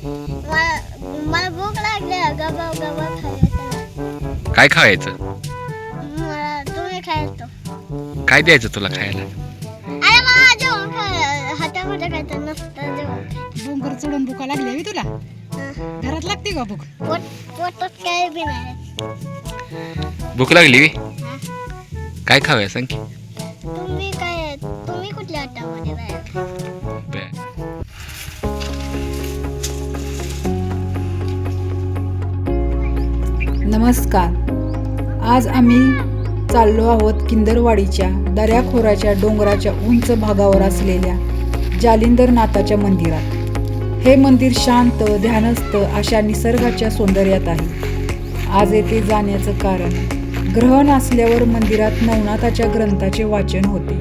मला भूक लागली, गबा गबा खायचं. काय खायचं? मला तुम्ही खायचं. काय द्यायचं तुला खायला? अरे मला जेवण हातामध्ये खायचं नसतं जेवण. डोंगर चढून भुका लागली हवी तुला? घरात लागते का भूक? पोटात काय बी नाही. भूक लागली बी? हा? काय खाऊया सांग की? तुम्ही कुठल्या हातामध्ये राहायचं? नमस्कार. आज आम्ही चाललो आहोत किंदरवाडीच्या दऱ्याखोऱ्याच्या डोंगराच्या उंच भागावर असलेल्या जालिंदरनाथाच्या मंदिरात. हे मंदिर शांत, ध्यानस्थ अशा निसर्गाच्या सौंदर्यात आहे. आज येथे जाण्याचं कारण, ग्रहण असल्यावर मंदिरात नवनाथाच्या ग्रंथाचे वाचन होते.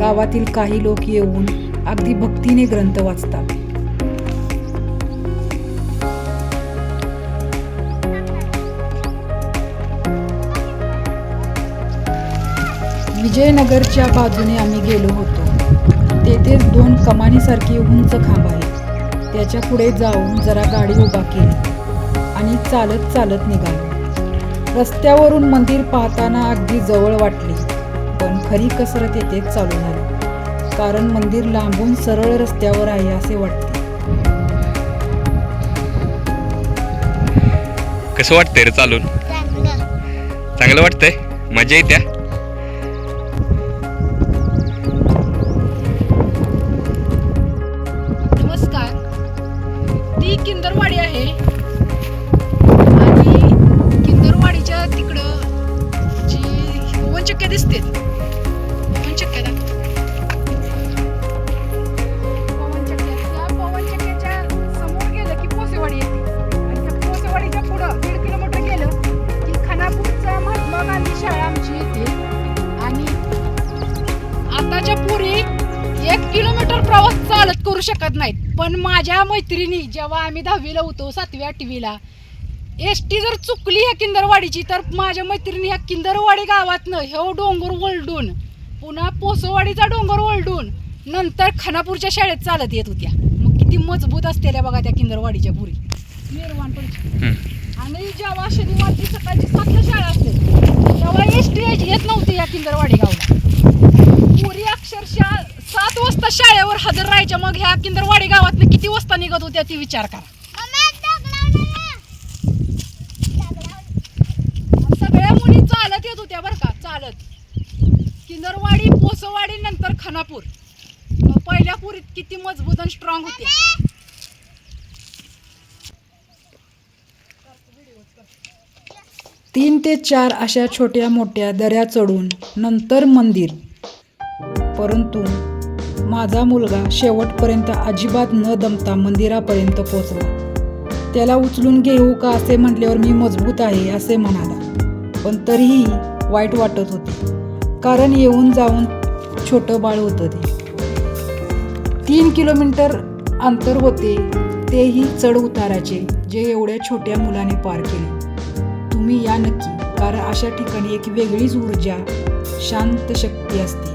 गावातील काही लोक येऊन अगदी भक्तीने ग्रंथ वाचतात. विजयनगरच्या बाजूने आम्ही गेलो होतो. तेथे 2 कमानीसारखी उंच खांब आहे. त्याच्या पुढे जाऊन जरा गाडी उभा केली आणि चालत चालत निघालो. रस्त्यावरून मंदिर पाहताना अगदी जवळ वाटले, पण खरी कसरत येथेच चालू झाली, कारण मंदिर लांबून सरळ रस्त्यावर आहे असे वाटते. कसं वाटतंय रे चालून? चांगलं वाटतंय? मजा येत्या? नमस्कार. ती किंदरवाडी आहे आणि किंदरवाडीच्या तिकडं जी पवनचक्क्या दिसते, पवनचक्क्या त्या पवनचक्क्याच्या समोर गेलं की पोसेवाडी येते आणि त्या पोसेवाडीच्या पुढं 1.5 किलोमीटर गेलं की खानापूरचा महात्मा गांधी शाळा आमची येते. आणि आताच्या पुरी 1 किलोमीटर प्रवास चालत करू शकत नाहीत, पण माझ्या मैत्रिणी जेव्हा आम्ही 10वीला होतो, 7वी 8वीला एसटी जर चुकली ह्या किंदरवाडीची, तर माझ्या मैत्रिणी ह्या किंदरवाडी गावातनं हे डोंगर ओलडून पुन्हा पोसवाडीचा डोंगर ओलडून नंतर खानापूरच्या शाळेत चालत येत होत्या. मग किती मजबूत असलेल्या बघा त्या किंदरवाडीच्या पुरी निर्वाणपणची. आणि जेव्हा शनिवारची सकाळची 7ला शाळा असते तेव्हा एसटी येत नव्हती या किंदरवाडी गावाला. पुरी अक्षरशः 7 वाजता शाळेवर हजर राहायच्या. मग ह्या किंदरवाडी गावातनं किती वाजता निघत होत्या ती विचार करा. सगळ्या मुली चालत येत होत्या बरं का, चालत. किंदरवाडी, पोसवाडी, नंतर खानापूर. पहिल्या पुरीत किती मजबूत आणि स्ट्रॉंग होत्या. 3 ते 4 अशा छोट्या मोठ्या दऱ्या चढून नंतर मंदिर. परंतु माझा मुलगा शेवटपर्यंत अजिबात न दमता मंदिरापर्यंत पोचला. त्याला उचलून घेऊ का असे म्हटल्यावर मी मजबूत आहे असे म्हणाला, पण तरीही वाईट वाटत होते, कारण येऊन जाऊन छोटं बाळ होतं ते. 3 किलोमीटर अंतर होते, तेही चढ उताराचे, जे एवढ्या छोट्या मुलाने पार केले. तुम्ही या नक्की, कारण अशा ठिकाणी एक वेगळीच ऊर्जा, शांत शक्ती असते.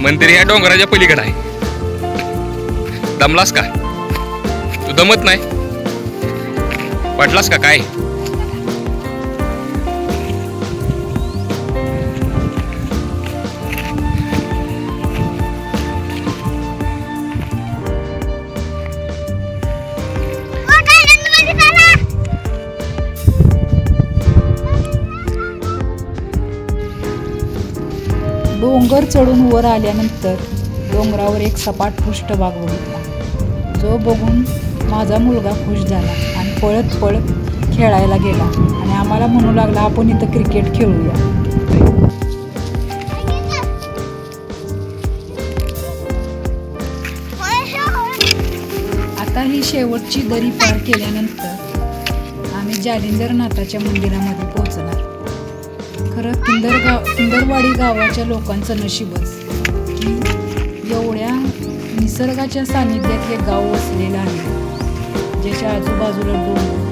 मंदिर या डोंगराच्या पलीकडे आहे. दमलास का? तू दमत नाही? पडलास का काय? डोंगर चढून वर आल्यानंतर डोंगरावर एक सपाट पृष्ठभाग बघितला, जो बघून माझा मुलगा खुश झाला आणि पळत पळत खेळायला गेला आणि आम्हाला म्हणू लागला आपण इथं क्रिकेट खेळूया. आता ही शेवटची दरी पार केल्यानंतर आम्ही जालिंदरनाथाच्या मंदिरामध्ये पोहोचणार. खरं कुंदरवाडी गावाच्या लोकांचं नशीबच की एवढ्या निसर्गाच्या सानिध्यात हे गाव वसलेलं आहे, ज्याच्या आजूबाजूला डोंगर